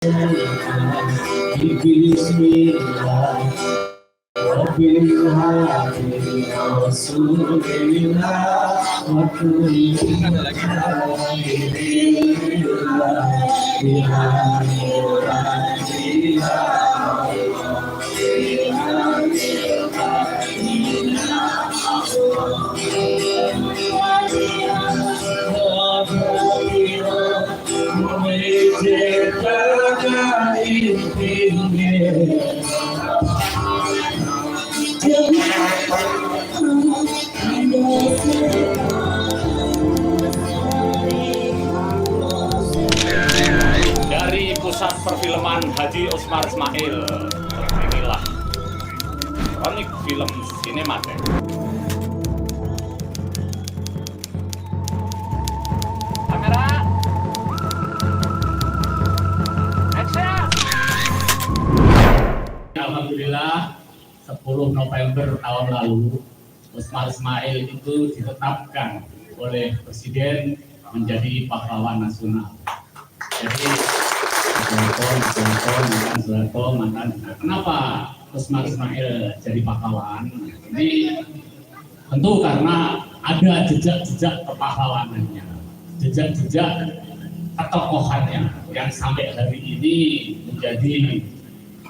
Bismillah, Rabbil Alamin, Rasulillah, wa kulli dari Pusat Perfilman Haji Osmar Ismail. Inilah kronik film sinematik. Kamera, action. Alhamdulillah 10 November tahun lalu Osmar Ismail itu ditetapkan oleh Presiden menjadi pahlawan nasional. Jadi mantan. Kenapa Osmar Ismail jadi pahlawan? Ini tentu karena ada jejak-jejak kepahlawanannya, jejak-jejak ketokohannya yang sampai hari ini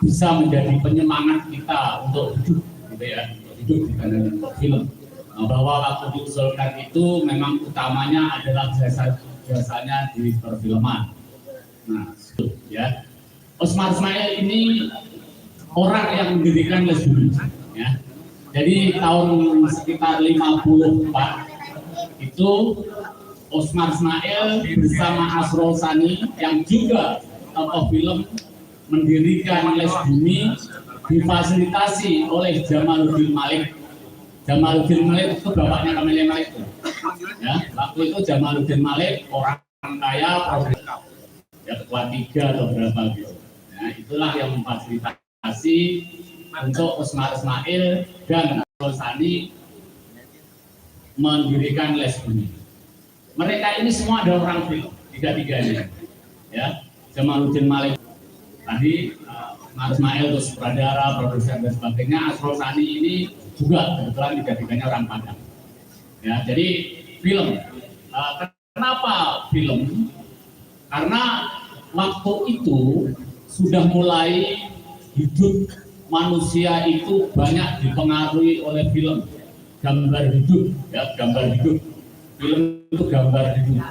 bisa menjadi penyemangat kita untuk hidup, gitu ya, hidup di dalam film. Bahwa waktu diusulkan itu memang utamanya adalah jasanya di perfilman. Nah, ya, Osmar Ismail ini orang yang mendirikan Les Bumi, ya. Jadi tahun sekitar 54 itu Osmar Ismail bersama Asrul Sani yang juga tokoh film mendirikan Les Bumi, difasilitasi oleh Jamaluddin Malik. Jamaluddin Malik itu bapaknya Kamil Malik, ya. Waktu itu Jamaluddin Malik orang kaya, ya, ketua 3 atau berapa gitu. Nah, itulah yang memfasilitasi untuk Osmar Ismail dan Asrul Sani mendirikan Les Bumi. Mereka ini semua adalah orang film, tiga-tiganya, ya. Jamaluddin Malik tadi, Osmar Ismail terus sutradara, produser dan sebagainya. Asrul Sani ini juga kebetulan tiga-tiganya orang Padang. Ya, jadi film. Kenapa film? Karena waktu itu sudah mulai hidup manusia itu banyak dipengaruhi oleh film, gambar hidup, ya, gambar hidup. Film itu gambar hidup.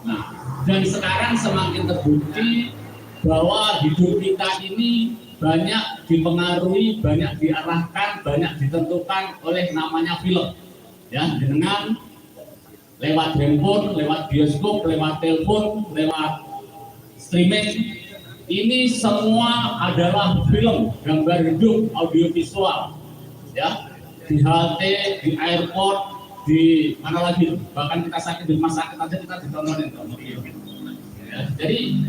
Nah, dan sekarang semakin terbukti bahwa hidup kita ini banyak dipengaruhi, banyak diarahkan, banyak ditentukan oleh namanya film, ya, dengan lewat handphone, lewat bioskop, lewat telepon, lewat streaming. Ini semua adalah film, gambar hidup, audiovisual, ya. Di halte, di airport, di mana lagi, bahkan kita sakit di rumah sakit aja kita ditontonin. Ya, jadi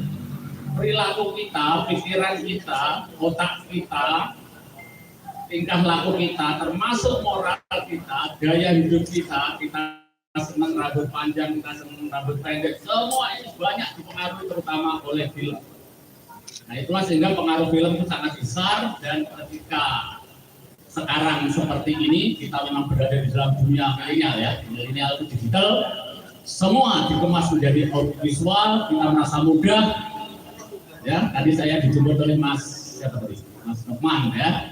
perilaku kita, pikiran kita, otak kita, tingkah laku kita, termasuk moral kita, gaya hidup kita senang rambut panjang, kita senang rambut pendek, semua ini banyak dipengaruhi terutama oleh film. Nah, itulah sehingga pengaruh film itu sangat besar. Dan ketika sekarang seperti ini, kita memang berada di dalam dunia milenial, ya. Milenial itu digital, semua dikemas menjadi audiovisual, kita merasa mudah. Ya, tadi saya dijemput oleh Mas Nukman, ya.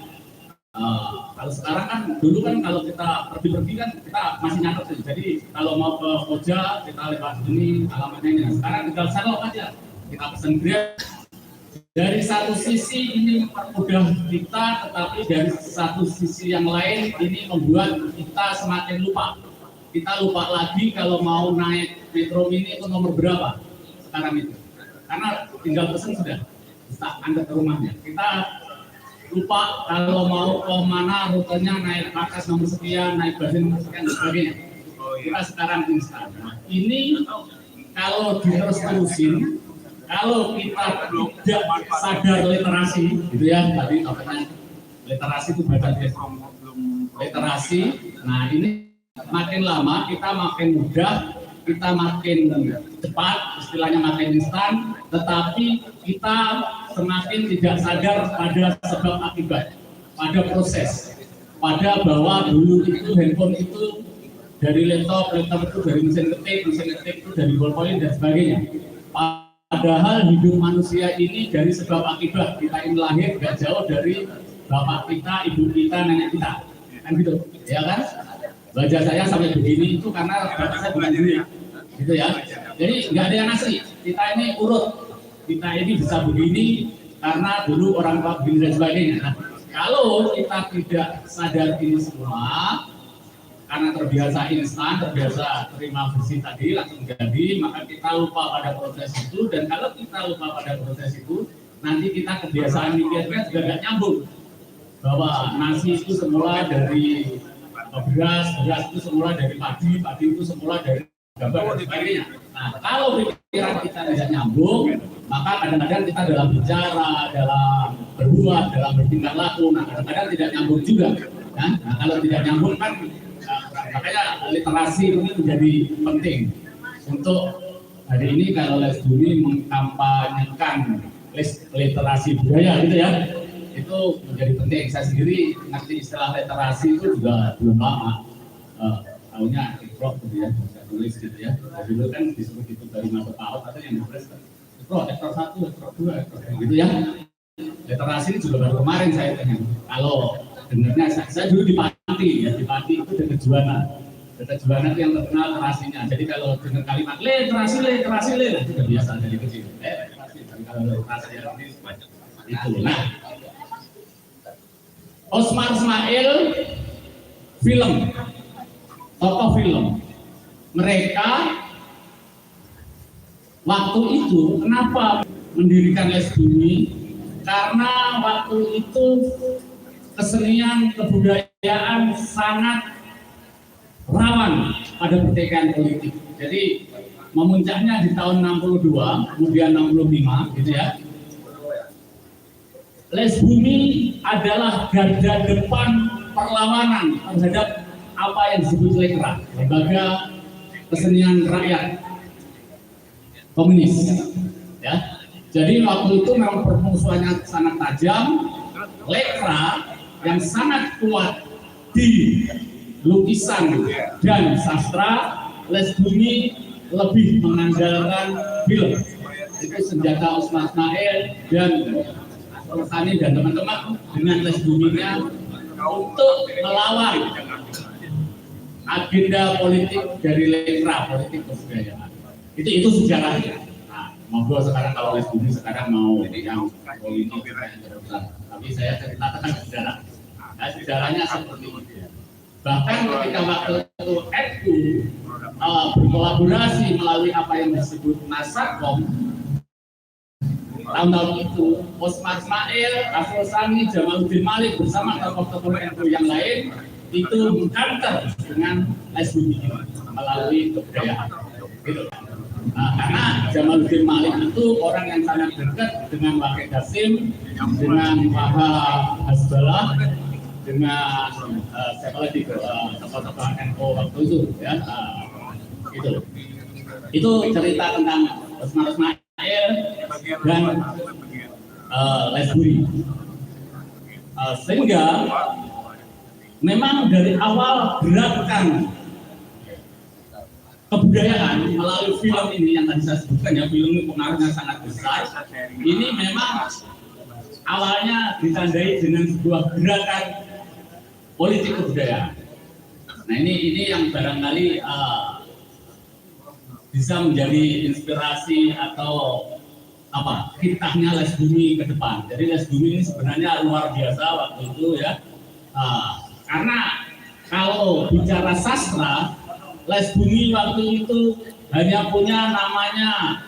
Kalau sekarang kan, dulu kan kalau kita pergi kan kita masih nyatet, jadi kalau mau ke Koja kita lewat ini alamatnya ini. Sekarang tinggal download aja, kita pesen Grab. Dari satu sisi ini mempermudah kita, tetapi dari satu sisi yang lain ini membuat kita semakin lupa. Kita lupa lagi kalau mau naik metro mini itu nomor berapa sekarang itu, karena tinggal pesen sudah bisa Anda ke rumahnya. Kita lupa kalau mau ke mana rutenya, naik pakas nomor sekian, naik basin nomor sekian dan sebagainya. Kita sekarang instan. Nah, ini kalau diterus-terusin, kalau kita tidak sadar literasi, gitu ya, tadi topiknya literasi itu baca literasi. Nah, ini makin lama kita makin mudah kita makin cepat, istilahnya makin instan, tetapi kita semakin tidak sadar pada sebab akibat, pada proses, pada bahwa dulu itu handphone itu dari laptop itu dari mesin ketik itu dari ballpoint dan sebagainya. Padahal hidup manusia ini dari sebab akibat. Kita ini lahir gak jauh dari bapak kita, ibu kita, nenek kita, kan gitu, ya kan? Wajah saya sampai begini itu karena bapak saya bukan diri, gitu ya. Jadi nggak ada yang asli. Kita ini urut. Kita ini bisa begini karena dulu orang tua begini dan sebagainya. Nah, kalau kita tidak sadar ini semua, karena terbiasa instan, terbiasa terima versi tadi langsung jadi, maka kita lupa pada proses itu. Dan kalau kita lupa pada proses itu, nanti kita kebiasaan mikirnya juga nggak nyambung. Bahwa nasi itu semula dari beras itu semula dari padi itu semula dari gabah dan sebagainya. Nah, kalau pikiran kita tidak nyambung, maka kadang-kadang kita dalam bicara, dalam berbuat, dalam bertingkah laku, nah kadang-kadang tidak nyambung juga. Nah, kalau tidak nyambung kan, makanya literasi ini menjadi penting. Untuk hari ini kalau Les Bumi mengkampanyekan literasi budaya gitu ya, itu menjadi penting. Saya sendiri ngerti istilah literasi itu juga belum lama. Tahunya Iqra gitu ya, bisa tulis gitu ya. Dulu kan disebut itu dari mata PAUD atau yang ditulis Iqra 1, Iqra 2, gitu ya. Literasi ini juga baru kemarin saya tanya. Kalau dengarnya saya dulu di Pati ya, di Pati itu dekat Juwana. Dekat Juwana itu yang terkenal literasinya. Jadi kalau dengar kalimat literasi itu udah biasa dari kecil. Literasi, kalau literasi itu. Nah, Osmar Ismail film, tokoh film. Mereka waktu itu kenapa mendirikan Les Bumi? Karena waktu itu kesenian kebudayaan sangat rawan pada pertikaian politik. Jadi memuncaknya di tahun 62, kemudian 65 gitu ya. Les Bumi adalah garda depan perlawanan terhadap apa yang disebut Lekra, lembaga kesenian rakyat komunis. Ya, jadi waktu itu memang permusuhannya sangat tajam. Lekra yang sangat kuat di lukisan dan sastra, Les Bumi lebih mengandalkan film. Itu senjata Osmar Ismail dan Rosani dan teman-teman dengan Les Buminya untuk melawan agenda politik dari Lekra, politik kebudayaan. Itu sejarahnya. Nah, monggo sekarang kalau Les Bumi sekarang mau yang politik, tapi saya ceritakan sejarah. Nah, sejarahnya seperti itu. Bahkan ketika waktu itu NU berkolaborasi melalui apa yang disebut Nasakom, tahun-tahun itu Osmar Ismail, Asrul Sani, Jamaluddin Malik bersama tokoh-tokoh NU yang lain itu mengkanter dengan Les Bumi melalui kebudayaan. Gitu. Nah, karena Jamaluddin Malik itu orang yang sangat dekat dengan Wahid Hasim, dengan Wahab Hasbalah, dengan siapa lagi tokoh-tokoh NU waktu itu ya. Itu cerita tentang Osmar Ismail dan Les Bumi. Sehingga memang dari awal gerakan kebudayaan melalui film ini yang tadi saya sebutkan ya, film ini pengaruhnya sangat besar. Ini memang awalnya ditandai dengan sebuah gerakan politik kebudayaan. Nah ini yang barangkali bisa menjadi inspirasi atau apa kitahnya Les Bumi ke depan. Jadi Les Bumi ini sebenarnya luar biasa waktu itu ya. Karena kalau bicara sastra, Les Bumi waktu itu hanya punya namanya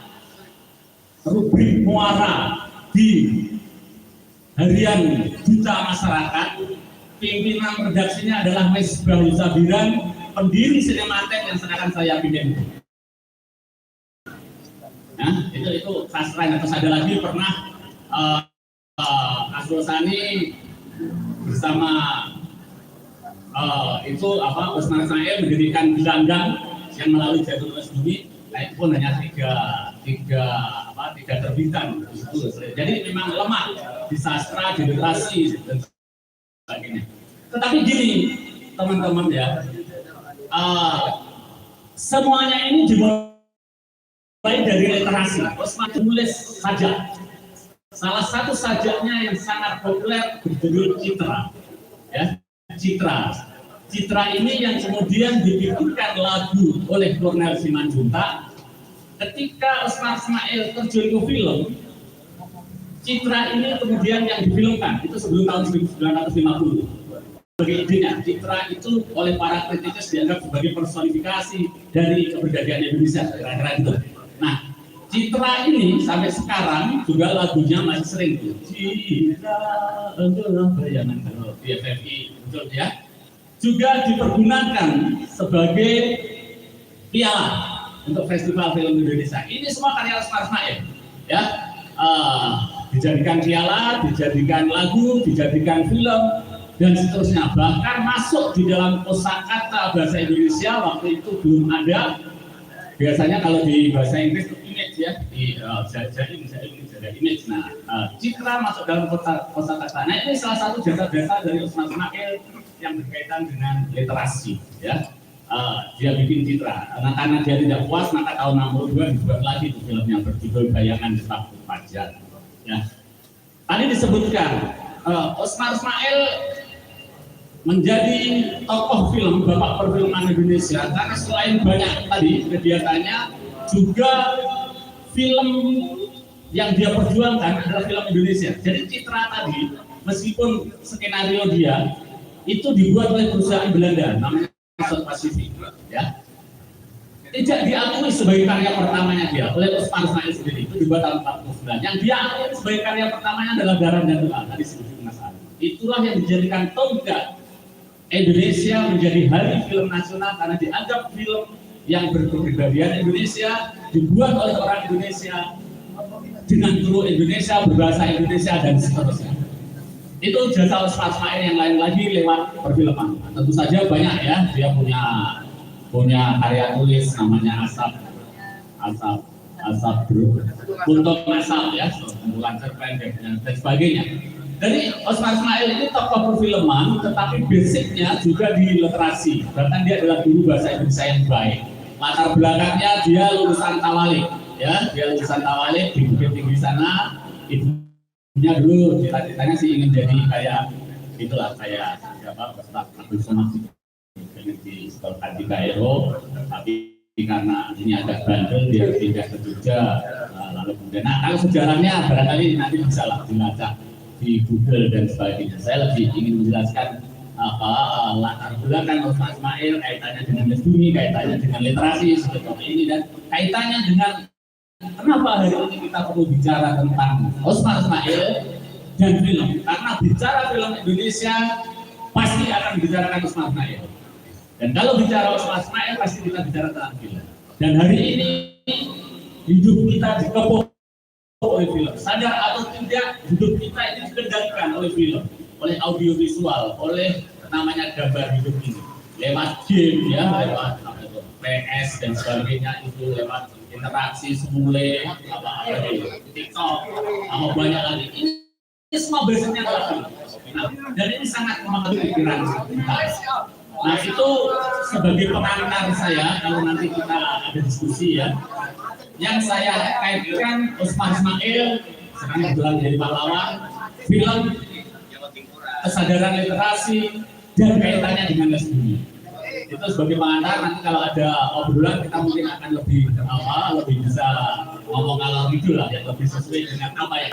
rubrik muara di harian Duta Masyarakat. Pimpinan redaksinya adalah Misbah Sabiran, pendiri Sinematek yang sekarang saya pimpin. Nah, itu sastra. Terus ada lagi pernah Asrul Sani bersama itu Osmar Ismail mendirikan gelanggang yang melalui jalur les bumi, nah itu pun hanya tiga terbitan. Jadi memang lemah di sastra, di literasi dan sebagainya. Tetapi gini teman-teman ya, semuanya ini dimulai dari literasi. Osman menulis sajak. Salah satu sajaknya yang sangat populer berjudul Citra. Ya, Citra ini yang kemudian dibikinkan lagu oleh Cornel Simanjuntak. Ketika Osmar Ismail terjun ke film, Citra ini kemudian yang difilmkan itu sebelum tahun 1950. Sebagai idenya, Citra itu oleh para kritikus dianggap sebagai personifikasi dari kebudayaan Indonesia, kira-kira itu. Nah, Citra ini sampai sekarang juga lagunya masih sering tuh. Citra adalah bayangan kalau di FFI, betul ya. Juga dipergunakan sebagai piala untuk Festival Film Indonesia. Ini semua karya Osmar Ismail, ya. Dijadikan piala, dijadikan lagu, dijadikan film, dan seterusnya. Bahkan masuk di dalam kosakata bahasa Indonesia waktu itu belum ada. Biasanya kalau di bahasa Inggris itu image ya, di jaga image. Nah, Citra masuk dalam kosakata. Nah, ini salah satu jasa-jasa dari Osmar Ismail yang berkaitan dengan literasi, ya. Dia bikin Citra. Nah, karena dia tidak puas, maka tahun 62 dibuat lagi film yang berjudul Bayangan Sabtu Fajar. Ya. Tadi disebutkan Osmar Ismail menjadi tokoh film, bapak perfilman Indonesia, karena selain banyak tadi kegiatannya, juga film yang dia perjuangkan adalah film Indonesia. Jadi Citra tadi, meskipun skenario dia itu dibuat oleh perusahaan Belanda, namanya South Pacific, ya, tidak diakui sebagai karya pertamanya dia oleh Osmar Ismail sendiri. Itu dibuat tahun 49. Yang dia akui sebagai karya pertamanya adalah Darah dan Doa, tadi disebut Mas Ali. Itulah yang dijadikan tonggak Indonesia menjadi hari film nasional karena dianggap film yang berkepribadian Indonesia, dibuat oleh orang Indonesia dengan guru Indonesia, berbahasa Indonesia, dan seterusnya. Itu jasa Osmar Ismail. Yang lain lagi lewat perfilman. Tentu saja banyak ya, dia punya karya tulis namanya Asap Bro, Kuntum Asap ya, kumpulan cerpen dan sebagainya. Jadi Osmar Ismail ini tokoh perfilman, tetapi basicnya juga di literasi. Bahkan dia adalah guru bahasa Indonesia yang baik. Latar belakangnya dia lulusan Tawalik, ya, dia lulusan Tawalik di Bukit Tinggi sana. Ibunya dulu cita-citanya sih ingin jadi kayak itulah, kayak siapa, Ustaz Abdul Somad, ingin disekolahkan di Kairo, tapi karena ini agak bandel dia pindah ke Jogja, lalu kemudian. Nah, kalau sejarahnya barangkali nanti bisa lah dilacak di Google dan sebagainya. Saya lebih ingin menjelaskan latar belakang Osmar Ismail, kaitannya dengan les bumi, kaitannya dengan literasi seperti ini, dan kaitannya dengan kenapa hari ini kita perlu bicara tentang Osmar Ismail dan film. Karena bicara film Indonesia pasti akan bicarakan Osmar Ismail. Dan kalau bicara Osmar Ismail pasti kita bicara tentang film. Dan hari ini hidup kita dikepung oleh film. Sadar atau tidak, hidup kita ini dikendalikan oleh film, oleh audiovisual, oleh namanya gambar hidup ini. Lewat game ya, lewat PS dan sebagainya, itu lewat interaksi semule, TikTok, sama banyak lagi. Ini semua basicnya adalah film. Nah, dan ini sangat mempengaruhi pikiran kita. Nah, itu sebagai pengantar saya, kalau nanti kita ada diskusi ya, yang saya kaitkan Osmar Ismail sekarang bilang jadi pahlawan, film, kesadaran literasi, dan kaitannya dengan les bumi. Itu sebagai pengantar. Nanti kalau ada obrolan kita mungkin akan lebih bisa ngomong ngalor gitu lah, yang lebih sesuai dengan apa yang